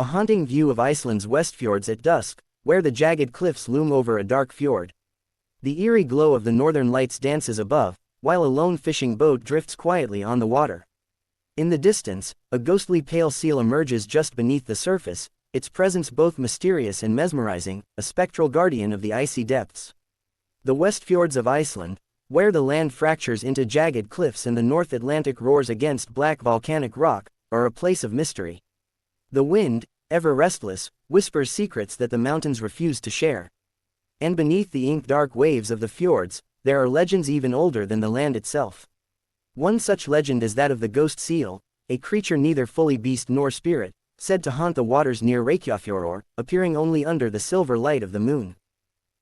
A haunting view of Iceland's Westfjords at dusk, where the jagged cliffs loom over a dark fjord. The eerie glow of the northern lights dances above, while a lone fishing boat drifts quietly on the water. In the distance, a ghostly pale seal emerges just beneath the surface, its presence both mysterious and mesmerizing, a spectral guardian of the icy depths. The Westfjords of Iceland, where the land fractures into jagged cliffs and the North Atlantic roars against black volcanic rock, are a place of mystery. The wind, ever restless, whispers secrets that the mountains refuse to share. And beneath the ink-dark waves of the fjords, there are legends even older than the land itself. One such legend is that of the Ghost Seal, a creature neither fully beast nor spirit, said to haunt the waters near Reykjavik, appearing only under the silver light of the moon.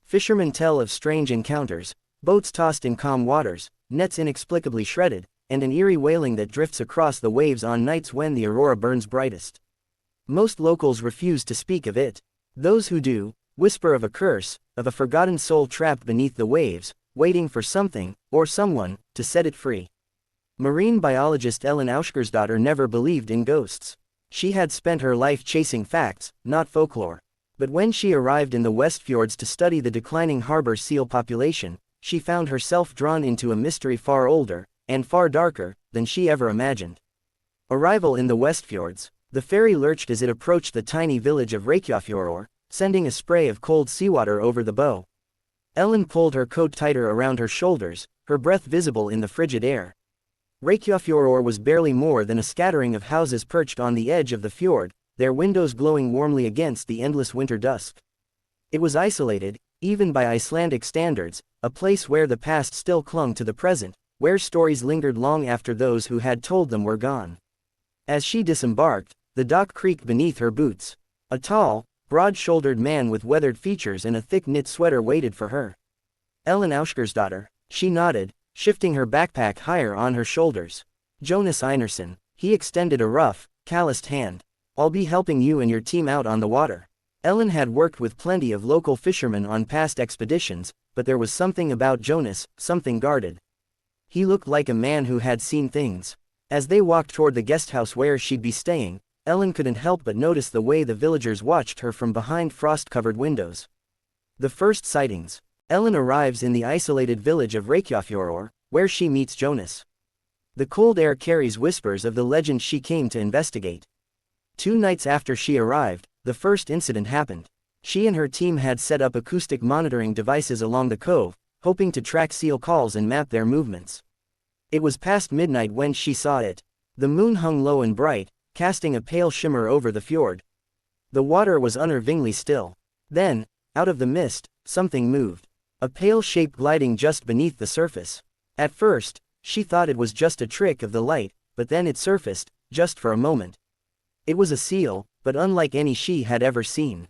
Fishermen tell of strange encounters, boats tossed in calm waters, nets inexplicably shredded, and an eerie wailing that drifts across the waves on nights when the aurora burns brightest. Most locals refuse to speak of it. Those who do, whisper of a curse, of a forgotten soul trapped beneath the waves, waiting for something, or someone, to set it free. Marine biologist Ellen Ásgeirsdóttir never believed in ghosts. She had spent her life chasing facts, not folklore. But when she arrived in the Westfjords to study the declining harbor seal population, she found herself drawn into a mystery far older, and far darker, than she ever imagined. Arrival in the Westfjords. The ferry lurched as it approached the tiny village of Reykjavik, sending a spray of cold seawater over the bow. Ellen pulled her coat tighter around her shoulders, her breath visible in the frigid air. Reykjavik was barely more than a scattering of houses perched on the edge of the fjord, their windows glowing warmly against the endless winter dusk. It was isolated, even by Icelandic standards, a place where the past still clung to the present, where stories lingered long after those who had told them were gone. As she disembarked, the dock creaked beneath her boots. A tall, broad-shouldered man with weathered features and a thick knit sweater waited for her. Ellen Ásgeirsdóttir, she nodded, shifting her backpack higher on her shoulders. Jonas Einarsson, he extended a rough, calloused hand. I'll be helping you and your team out on the water. Ellen had worked with plenty of local fishermen on past expeditions, but there was something about Jonas, something guarded. He looked like a man who had seen things. As they walked toward the guesthouse where she'd be staying, Ellen couldn't help but notice the way the villagers watched her from behind frost-covered windows. The first sightings. Ellen arrives in the isolated village of Reykjavik, where she meets Jonas. The cold air carries whispers of the legend she came to investigate. 2 nights after she arrived, the first incident happened. She and her team had set up acoustic monitoring devices along the cove, hoping to track seal calls and map their movements. It was past midnight when she saw it. The moon hung low and bright, casting a pale shimmer over the fjord. The water was unnervingly still. Then, out of the mist, something moved. A pale shape gliding just beneath the surface. At first, she thought it was just a trick of the light, but then it surfaced, just for a moment. It was a seal, but unlike any she had ever seen.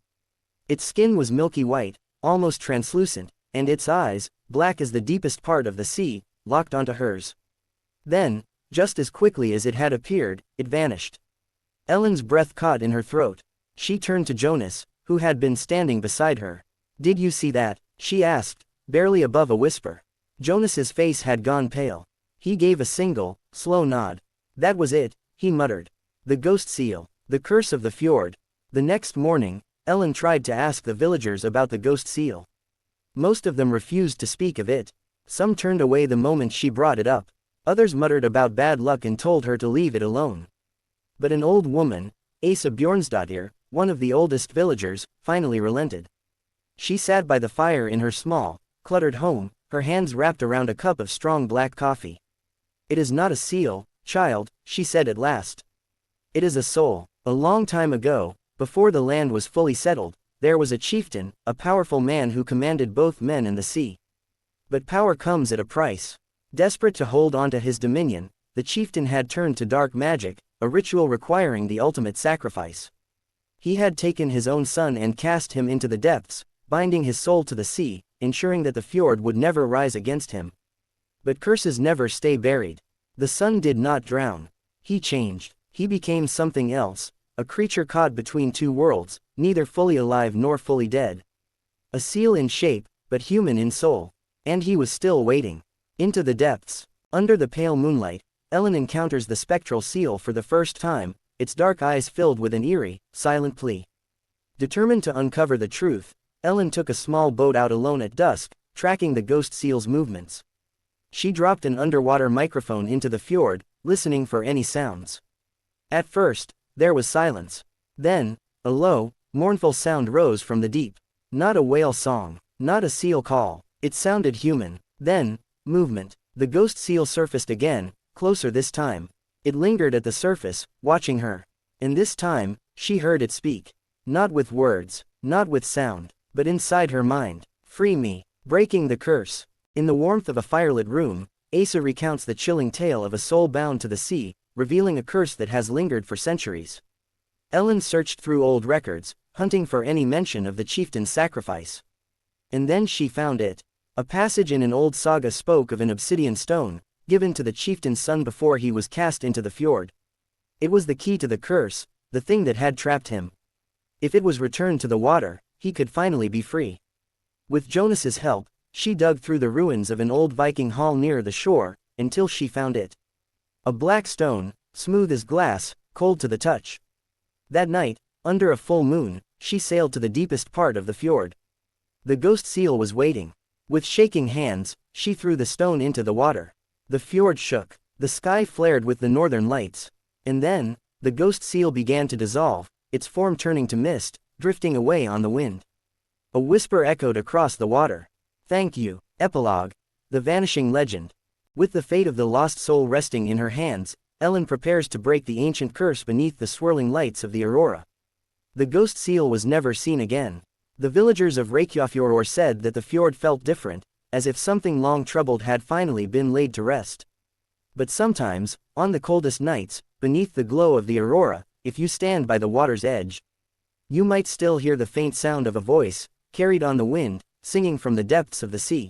Its skin was milky white, almost translucent, and its eyes, black as the deepest part of the sea, locked onto hers. Then, just as quickly as it had appeared, it vanished. Ellen's breath caught in her throat. She turned to Jonas, who had been standing beside her. "Did you see that?" she asked, barely above a whisper. Jonas's face had gone pale. He gave a single, slow nod. "That was it," he muttered. "The ghost seal, the curse of the fjord." The next morning, Ellen tried to ask the villagers about the ghost seal. Most of them refused to speak of it. Some turned away the moment she brought it up. Others muttered about bad luck and told her to leave it alone. But an old woman, Asa Bjornsdóttir, one of the oldest villagers, finally relented. She sat by the fire in her small, cluttered home, her hands wrapped around a cup of strong black coffee. "It is not a seal, child," she said at last. "It is a soul. A long time ago, before the land was fully settled, there was a chieftain, a powerful man who commanded both men and the sea. But power comes at a price. Desperate to hold on to his dominion, the chieftain had turned to dark magic, a ritual requiring the ultimate sacrifice. He had taken his own son and cast him into the depths, binding his soul to the sea, ensuring that the fjord would never rise against him. But curses never stay buried. The son did not drown. He changed. He became something else, a creature caught between 2 worlds, neither fully alive nor fully dead. A seal in shape, but human in soul. And he was still waiting. Into the depths. Under the pale moonlight, Ellen encounters the spectral seal for the first time, its dark eyes filled with an eerie, silent plea. Determined to uncover the truth, Ellen took a small boat out alone at dusk, tracking the ghost seal's movements. She dropped an underwater microphone into the fjord, listening for any sounds. At first, there was silence. Then, a low, mournful sound rose from the deep. Not a whale song, not a seal call. It sounded human. Then, movement. The ghost seal surfaced again, closer this time. It lingered at the surface, watching her. And this time, she heard it speak. Not with words, not with sound, but inside her mind. Free me. Breaking the curse. In the warmth of a firelit room, Asa recounts the chilling tale of a soul bound to the sea, revealing a curse that has lingered for centuries. Ellen searched through old records, hunting for any mention of the chieftain's sacrifice. And then she found it. A passage in an old saga spoke of an obsidian stone, given to the chieftain's son before he was cast into the fjord. It was the key to the curse, the thing that had trapped him. If it was returned to the water, he could finally be free. With Jonas's help, she dug through the ruins of an old Viking hall near the shore, until she found it. A black stone, smooth as glass, cold to the touch. That night, under a full moon, she sailed to the deepest part of the fjord. The ghost seal was waiting. With shaking hands, she threw the stone into the water. The fjord shook. The sky flared with the northern lights. And then, the ghost seal began to dissolve, its form turning to mist, drifting away on the wind. A whisper echoed across the water. Thank you. Epilogue. The vanishing legend. With the fate of the lost soul resting in her hands, Ellen prepares to break the ancient curse beneath the swirling lights of the aurora. The ghost seal was never seen again. The villagers of Reykjafjord said that the fjord felt different, as if something long troubled had finally been laid to rest. But sometimes, on the coldest nights, beneath the glow of the aurora, if you stand by the water's edge, you might still hear the faint sound of a voice, carried on the wind, singing from the depths of the sea.